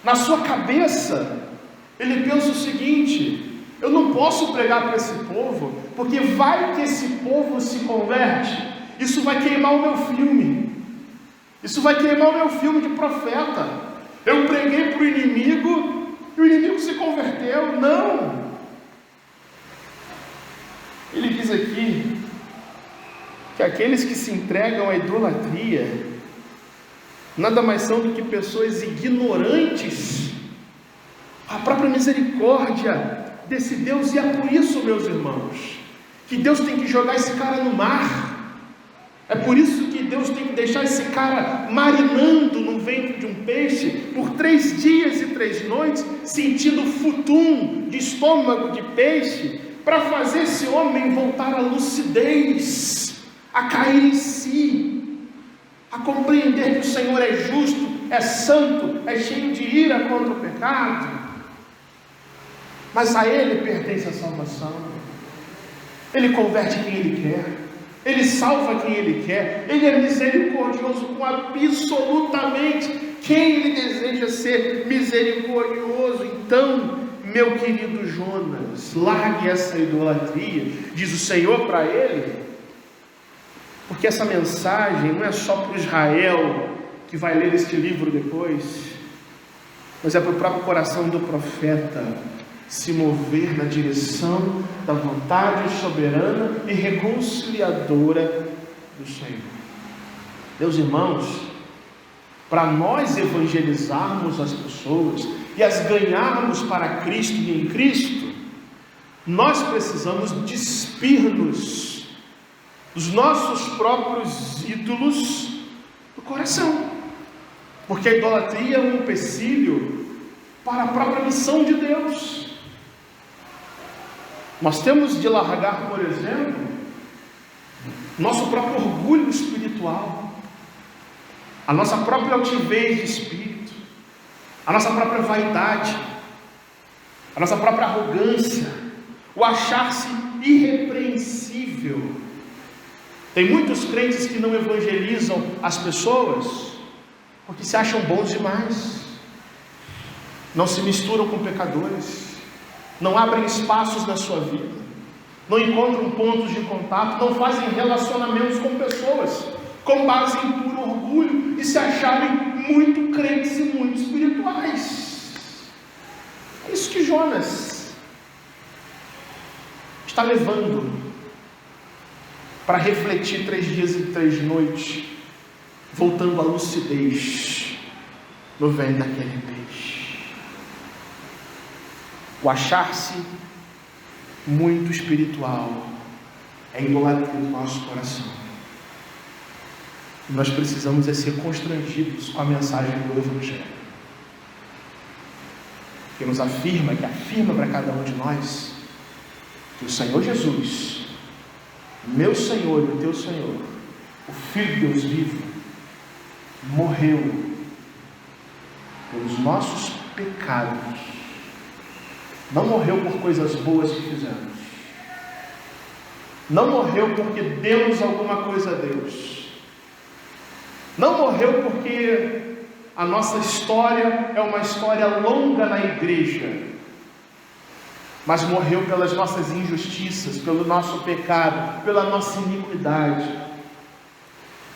Na sua cabeça, ele pensa o seguinte: eu não posso pregar para esse povo, porque vai que esse povo se converte, isso vai queimar o meu filme, isso vai queimar o meu filme de profeta. Eu preguei para o inimigo e o inimigo se converteu. Não! Ele diz aqui que aqueles que se entregam à idolatria nada mais são do que pessoas ignorantes à própria misericórdia desse Deus. E é por isso, meus irmãos, que Deus tem que jogar esse cara no mar. É por isso que Deus tem que deixar esse cara marinando no ventre de um peixe por 3 dias e 3 noites, sentindo futum de estômago de peixe, para fazer esse homem voltar à lucidez, a cair em si, a compreender que o Senhor é justo, é santo, é cheio de ira contra o pecado, mas a Ele pertence a salvação. Ele converte quem Ele quer, Ele salva quem Ele quer, Ele é misericordioso com absolutamente quem Ele deseja ser misericordioso. Então, meu querido Jonas, largue essa idolatria, diz o Senhor para ele, porque essa mensagem não é só para o Israel que vai ler este livro depois, mas é para o próprio coração do profeta se mover na direção da vontade soberana e reconciliadora do Senhor. Meus irmãos, para nós evangelizarmos as pessoas e as ganharmos para Cristo e em Cristo, nós precisamos despir-nos dos nossos próprios ídolos do coração, porque a idolatria é um empecilho para a própria missão de Deus. Nós temos de largar, por exemplo, nosso próprio orgulho espiritual, a nossa própria altivez de espírito, a nossa própria vaidade, a nossa própria arrogância, o achar-se irrepreensível. Tem muitos crentes que não evangelizam as pessoas porque se acham bons demais, não se misturam com pecadores, não abrem espaços na sua vida, não encontram pontos de contato, não fazem relacionamentos com pessoas com base em puro orgulho e se acharem muito crentes e muito espirituais. É isso que Jonas está levando para refletir 3 dias e 3 noites, voltando à lucidez no ventre daquele peixe. O achar-se muito espiritual é idolatria do nosso coração. Nós precisamos ser constrangidos com a mensagem do Evangelho, que nos afirma, que afirma para cada um de nós, que o Senhor Jesus, meu Senhor e o teu Senhor, o Filho de Deus vivo, morreu pelos nossos pecados. Não morreu por coisas boas que fizemos, não morreu porque demos alguma coisa a Deus, não morreu porque a nossa história é uma história longa na igreja, mas morreu pelas nossas injustiças, pelo nosso pecado, pela nossa iniquidade,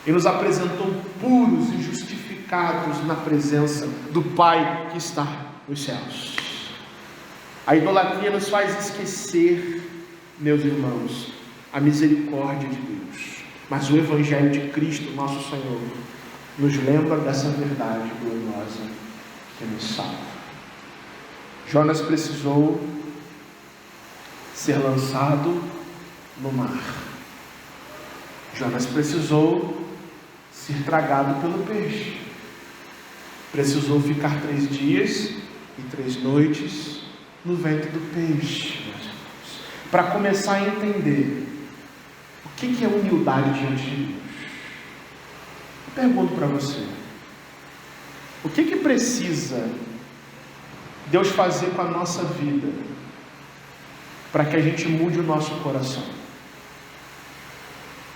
e nos apresentou puros e justificados na presença do Pai que está nos céus. A idolatria nos faz esquecer, meus irmãos, a misericórdia de Deus, mas o Evangelho de Cristo, nosso Senhor, nos lembra dessa verdade gloriosa que nos salva. Jonas precisou ser lançado no mar. Jonas precisou ser tragado pelo peixe. Precisou ficar 3 dias e 3 noites no ventre do peixe, meus irmãos, para começar a entender o que é humildade diante de Deus. Eu pergunto para você, o que precisa Deus fazer com a nossa vida para que a gente mude o nosso coração?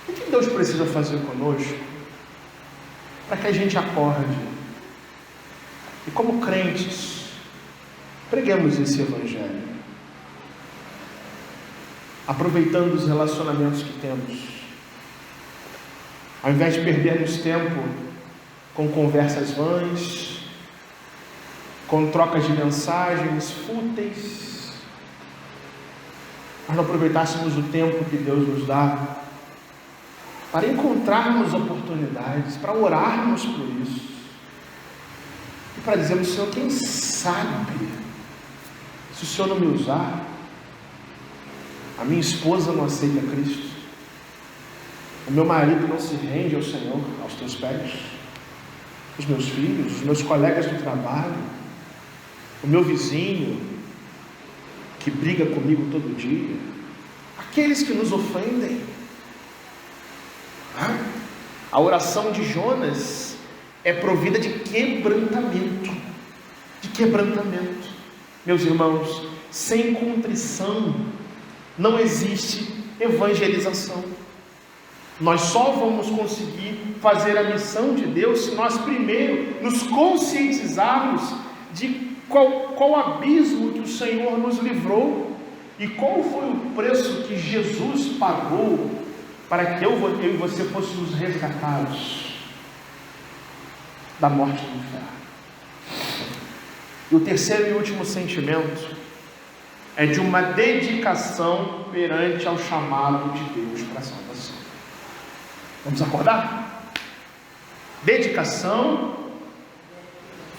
O que Deus precisa fazer conosco para que a gente acorde e, como crentes, preguemos esse Evangelho, aproveitando os relacionamentos que temos, ao invés de perdermos tempo com conversas vãs, com trocas de mensagens fúteis, nós não aproveitássemos o tempo que Deus nos dá para encontrarmos oportunidades, para orarmos por isso e para dizermos: Senhor, quem sabe, se o Senhor não me usar, a minha esposa não aceita Cristo, o meu marido não se rende ao Senhor, aos teus pés, os meus filhos, os meus colegas do trabalho, o meu vizinho que briga comigo todo dia, aqueles que nos ofendem. A oração de Jonas é provida de quebrantamento. Meus irmãos, sem contrição não existe evangelização. Nós só vamos conseguir fazer a missão de Deus se nós primeiro nos conscientizarmos de qual abismo que o Senhor nos livrou e qual foi o preço que Jesus pagou para que eu e você fôssemos resgatados da morte do inferno. E o terceiro e último sentimento é de uma dedicação perante ao chamado de Deus para a salvação. Vamos acordar? Dedicação,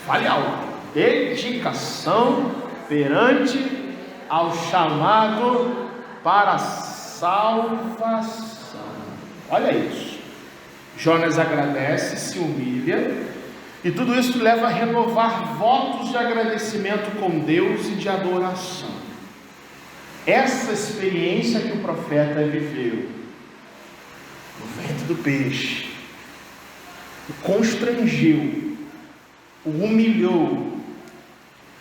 fale alto. Dedicação perante ao chamado para a salvação. Olha isso. Jonas agradece, se humilha, e tudo isso leva a renovar votos de agradecimento com Deus e de adoração. Essa experiência que o profeta viveu no ventre do peixe o constrangeu, o humilhou,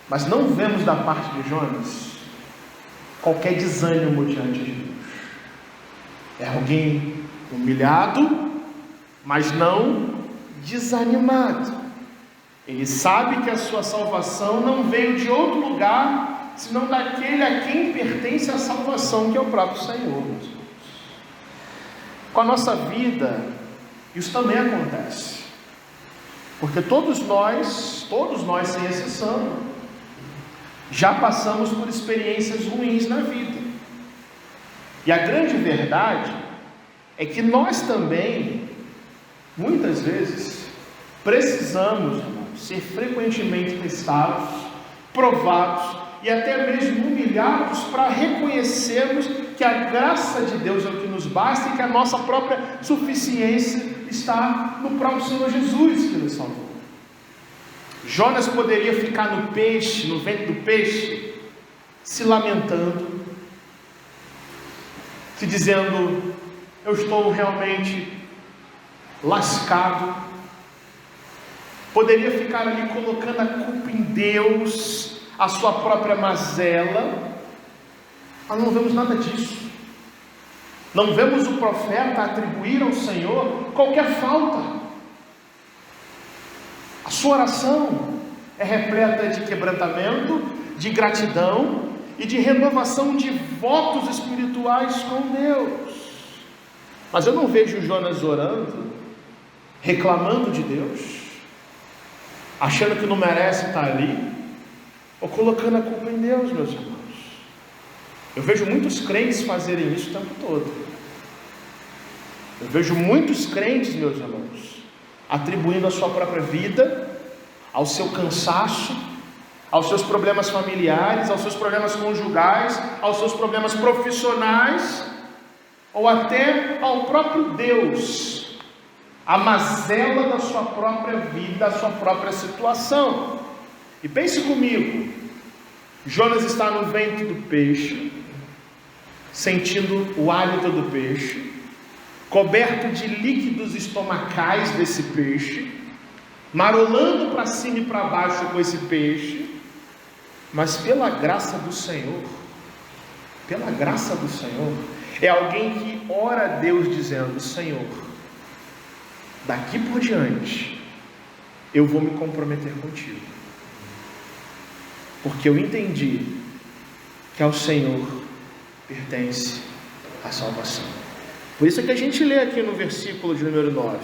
mas não vemos da parte de Jonas qualquer desânimo diante de Deus. É alguém humilhado, mas não desanimado. Ele sabe que a sua salvação não veio de outro lugar, senão daquele a quem pertence a salvação, que é o próprio Senhor. Com a nossa vida, isso também acontece, porque todos nós sem exceção, já passamos por experiências ruins na vida. E a grande verdade é que nós também, muitas vezes, precisamos, irmãos, ser frequentemente testados, provados e até mesmo humilhados para reconhecermos que a graça de Deus é o que nos basta e que a nossa própria suficiência está no próprio Senhor Jesus que nos salvou. Jonas poderia ficar no ventre do peixe, se lamentando, se dizendo: eu estou realmente lascado. Poderia ficar ali colocando a culpa em Deus, a sua própria mazela, mas não vemos nada disso. Não vemos o profeta atribuir ao Senhor qualquer falta. A sua oração é repleta de quebrantamento, de gratidão e de renovação de votos espirituais com Deus. Mas eu não vejo Jonas orando, reclamando de Deus, achando que não merece estar ali, ou colocando a culpa em Deus, meus irmãos. Eu vejo muitos crentes fazerem isso o tempo todo. Eu vejo muitos crentes, meus irmãos, atribuindo a sua própria vida, ao seu cansaço, aos seus problemas familiares, aos seus problemas conjugais, aos seus problemas profissionais, ou até ao próprio Deus, a mazela da sua própria vida, da sua própria situação. E pense comigo, Jonas está no ventre do peixe, sentindo o hálito do peixe, coberto de líquidos estomacais desse peixe, marolando para cima e para baixo com esse peixe, mas pela graça do Senhor, é alguém que ora a Deus dizendo: Senhor, daqui por diante, eu vou me comprometer contigo, porque eu entendi que ao Senhor pertence a salvação. Por isso que a gente lê aqui no versículo de número 9: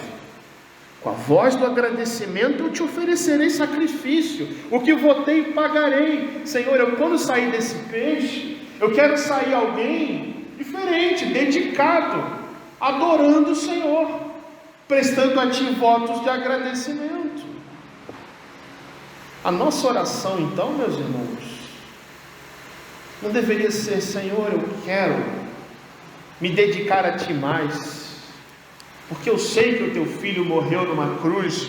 Com a voz do agradecimento eu te oferecerei sacrifício, o que votei pagarei. Senhor, eu quando sair desse peixe, eu quero sair alguém diferente, dedicado, adorando o Senhor, prestando a Ti votos de agradecimento. A nossa oração então, meus irmãos, não deveria ser: Senhor, eu quero me dedicar a Ti mais, porque eu sei que o Teu Filho morreu numa cruz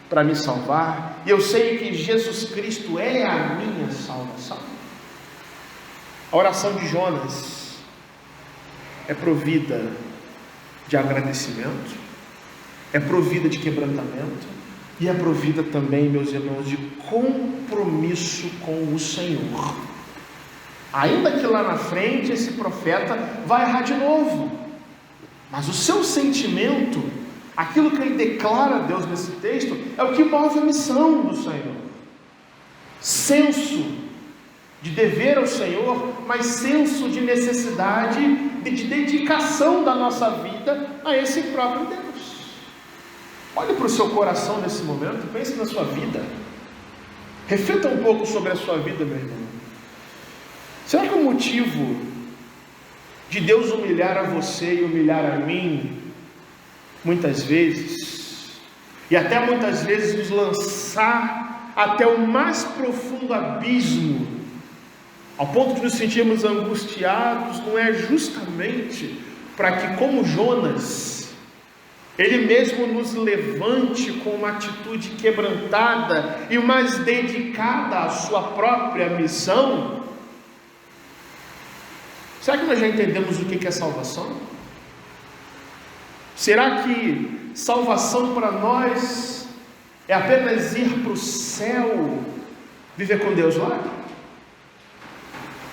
para me salvar, e eu sei que Jesus Cristo é a minha salvação. A oração de Jonas é provida de agradecimento, é provida de quebrantamento, e é provida também, meus irmãos, de compromisso com o Senhor. Ainda que lá na frente esse profeta vai errar de novo, mas o seu sentimento, aquilo que ele declara a Deus nesse texto, é o que move a missão do Senhor. Senso de dever ao Senhor, mas senso de necessidade, de dedicação da nossa vida a esse próprio Deus. Olhe para o seu coração nesse momento, pense na sua vida, reflita um pouco sobre a sua vida, meu irmão. Será que o motivo de Deus humilhar a você e humilhar a mim, muitas vezes, e até muitas vezes nos lançar até o mais profundo abismo, ao ponto de nos sentirmos angustiados, não é justamente para que, como Jonas, Ele mesmo nos levante com uma atitude quebrantada e mais dedicada à sua própria missão? Será que nós já entendemos o que é salvação? Será que salvação para nós é apenas ir para o céu, viver com Deus lá?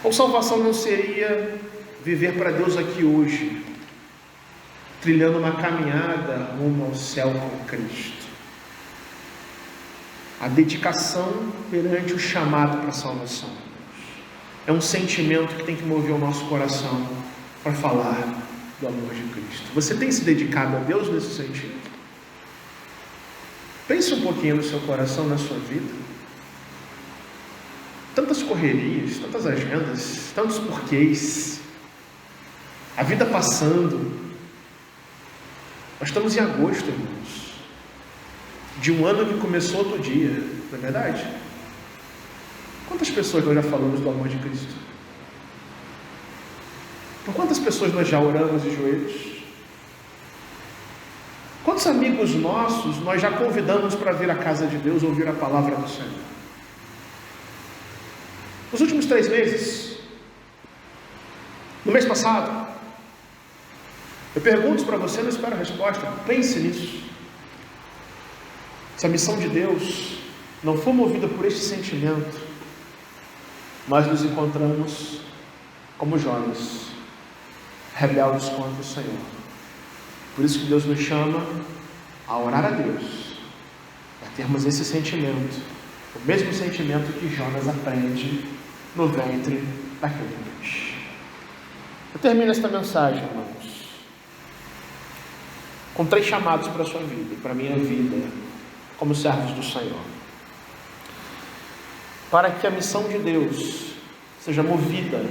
Ou salvação não seria viver para Deus aqui hoje, trilhando uma caminhada rumo ao céu com Cristo? A dedicação perante o chamado para a salvação é um sentimento que tem que mover o nosso coração para falar do amor de Cristo. Você tem se dedicado a Deus nesse sentido? Pense um pouquinho no seu coração, na sua vida. Tantas correrias, tantas agendas, tantos porquês, a vida passando. Nós estamos em agosto, irmãos, de um ano que começou outro dia, não é verdade? Quantas pessoas nós já falamos do amor de Cristo? Por quantas pessoas nós já oramos de joelhos? Quantos amigos nossos nós já convidamos para vir à casa de Deus ouvir a palavra do Senhor? Nos últimos 3 meses, no mês passado, eu pergunto para você, não espero a resposta, pense nisso. Se a missão de Deus não for movida por este sentimento, nós nos encontramos como Jonas, rebeldes contra o Senhor. Por isso que Deus nos chama a orar a Deus, para termos esse sentimento, o mesmo sentimento que Jonas aprende no ventre daquele peixe. Eu termino esta mensagem, irmãos, com 3 chamados para a sua vida, para a minha vida, como servos do Senhor. Para que a missão de Deus seja movida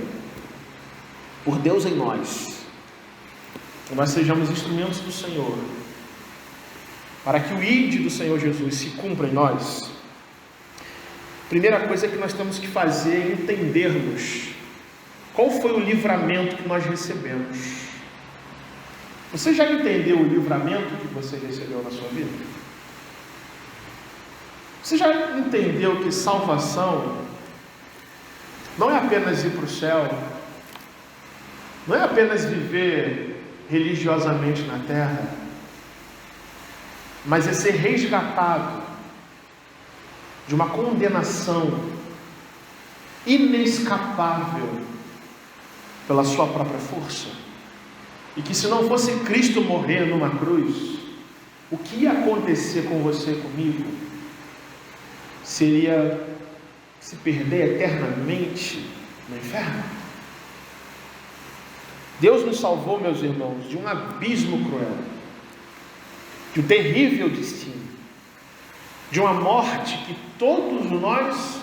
por Deus em nós, que nós sejamos instrumentos do Senhor, para que o ID do Senhor Jesus se cumpra em nós. Primeira coisa que nós temos que fazer é entendermos qual foi o livramento que nós recebemos. Você já entendeu o livramento que você recebeu na sua vida? Você já entendeu que salvação não é apenas ir para o céu, não é apenas viver religiosamente na terra, mas é ser resgatado de uma condenação inescapável pela sua própria força, e que se não fosse Cristo morrer numa cruz, o que ia acontecer com você e comigo seria se perder eternamente no inferno. Deus nos salvou, meus irmãos, de um abismo cruel. de um terrível destino, de uma morte que todos nós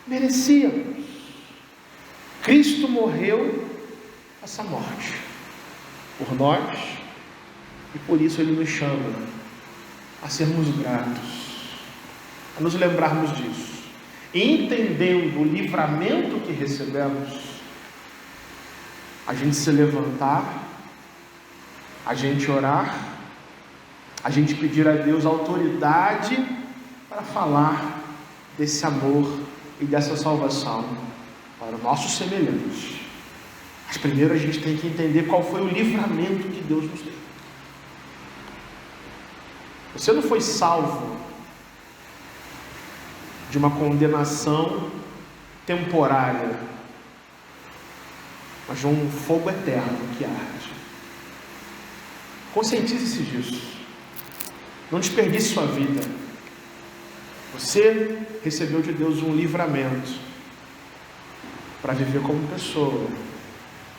merecíamos. Cristo morreu essa morte por nós, e por isso Ele nos chama a sermos gratos, a nos lembrarmos disso, e entendendo o livramento que recebemos, a gente se levantar, a gente orar, a gente pedir a Deus autoridade para falar desse amor e dessa salvação para o nosso semelhante. Mas primeiro a gente tem que entender qual foi o livramento que Deus nos deu. Você não foi salvo de uma condenação temporária, mas de um fogo eterno que arde. Conscientize-se disso. Não desperdice sua vida. Você recebeu de Deus um livramento para viver como pessoa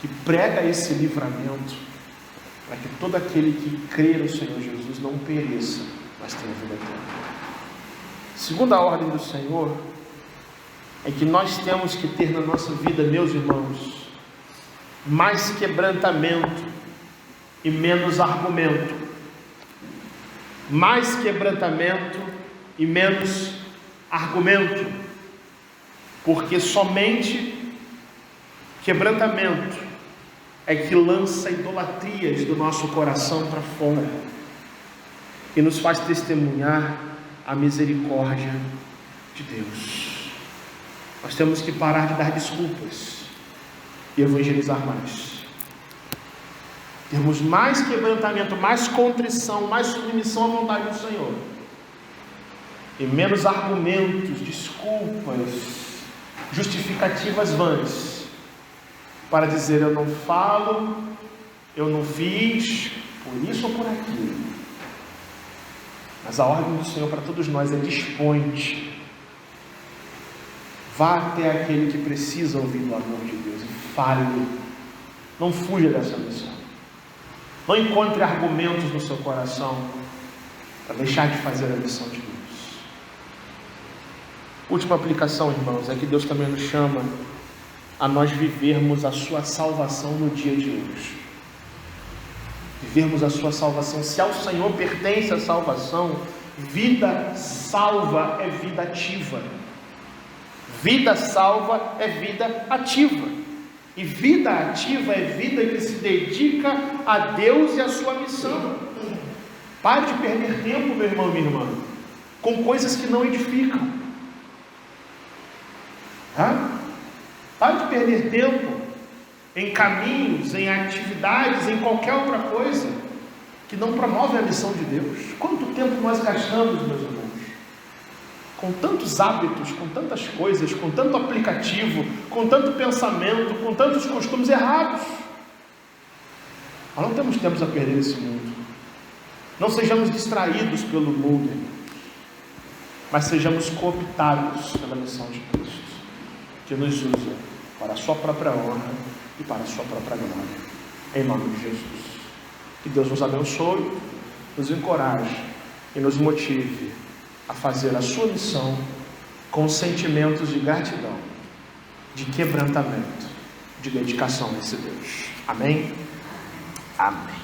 que prega esse livramento, para que todo aquele que crê no Senhor Jesus não pereça, mas tenha vida eterna. Segunda ordem do Senhor é que nós temos que ter na nossa vida, meus irmãos, mais quebrantamento e menos argumento. Mais quebrantamento e menos argumento. Porque somente quebrantamento é que lança idolatrias do nosso coração para fora e nos faz testemunhar a misericórdia de Deus. Nós temos que parar de dar desculpas e evangelizar mais. Termos mais quebrantamento, mais contrição, mais submissão à vontade do Senhor, e menos argumentos, desculpas, justificativas vãs para dizer eu não falo, eu não fiz por isso ou por aquilo. Mas a ordem do Senhor para todos nós é: dispõe-te, vá até aquele que precisa ouvir o amor de Deus e fale. Não fuja dessa missão. Não encontre argumentos no seu coração para deixar de fazer a missão de Deus. Última aplicação, irmãos, é que Deus também nos chama a nós vivermos a sua salvação no dia de hoje. Vivermos a sua salvação. Se ao Senhor pertence a salvação, vida salva é vida ativa. Vida salva é vida ativa. E vida ativa é vida que se dedica a Deus e a sua missão. Pare de perder tempo, meu irmão e minha irmã, com coisas que não edificam. Pare de perder tempo em caminhos, em atividades, em qualquer outra coisa que não promove a missão de Deus. Quanto tempo nós gastamos, meus irmãos, com tantos hábitos, com tantas coisas, com tanto aplicativo, com tanto pensamento, com tantos costumes errados. Nós não temos tempo a perder esse mundo. Não sejamos distraídos pelo mundo, mas sejamos cooptados pela missão de Cristo, que nos usa para a sua própria honra e para a sua própria glória. Em nome de Jesus. Que Deus nos abençoe, nos encoraje e nos motive a fazer a sua missão com sentimentos de gratidão, de quebrantamento, de dedicação a esse Deus. Amém? Amém.